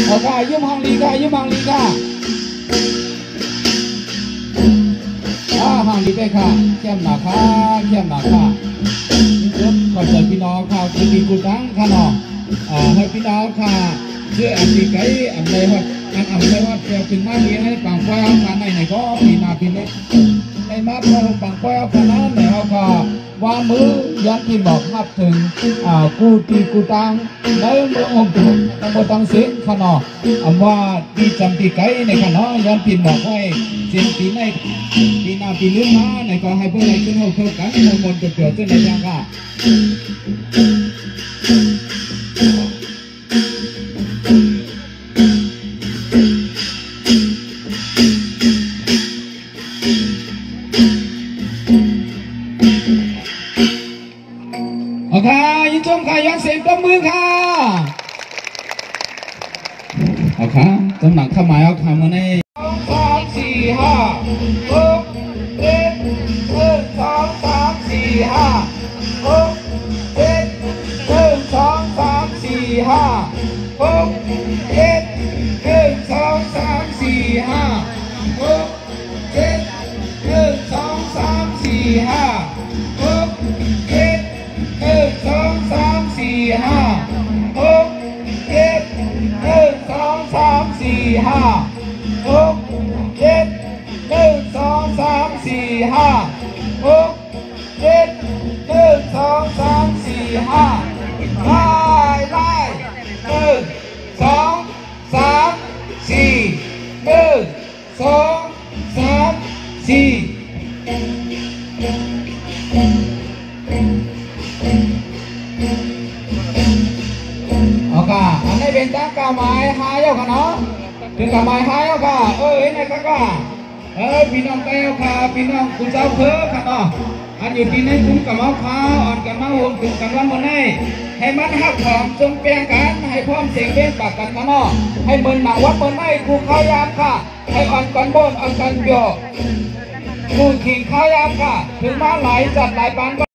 เอาค่ะยืมห้องลีค่ะยืมห้องลีค่ะห้องลีไปค่ะเข้มหนาค่ะเข้มหนาค่ะขอบใจพี่น้องค่ะคุณดีกูตั้งค่ะเนาะให้พี่น้องค่ะเชื่ออันดีไกอันใดว่าอันใดว่าเกี่ยวถึงมาดีให้ปังไฟเอาค่ะไหนก็ปีนาปีนี้ในมาพอปังไฟเอาค่ะนั้นไหนเอาค่ะว่ามือยันที่บอกนับถึงกูตีกูตังในเมืององค์ตั้งบนตั้งเสียงขนาดว่าดีจำปีไก่ในขนาดยันที่บอกให้เสียงปีในปีนาปีลืมมาในก็ให้พวกเราขึ้นหัวเข้ากันในมนต์จะเกิดขึ้นในยังค่ะโอเคยินชมค่ะยันเสียงปรบมือค่ะโอเคจำหนักขมายเอาคำมาใน2 3 4 5 6 7 1 2 3 4 5 6 7 1 2 3 4 5 6 7 1 2 3 4 5 6 7 1 2 3 4 5 6 7 1 2 3 4 5 6 7 1 2 3 4 5 6 7 1 2 3 4 5 6 7 1 2 3 4 5ไล่1 2 3 4 1 2 3 4เอาค่ะอันนี้เป็นตั้งกาไม้หายเอาค่ะเนาะถึงกาไม้หายเอาค่ะนี่ค่ะพี่น้องแก้วค่ะพี่น้องคุณเจ้าเพื่อค่ะเนาะอันอยู่ที่ในคุ้มกับมะพร้าวอ่อนกับมะฮุมถึงกันวันวันนี้ให้มันหักหอมจงเปลี่ยนกันให้พร้อมเสียงเบี้ยปากกันค่ะเนาะให้เบิ่นหนังวัดเบิ่นไม่กูข้าวยามค่ะให้อ่อนกันบนอ่อนกันโยกูขิงข้าวยามค่ะถึงมาหลายจัดหลายปาน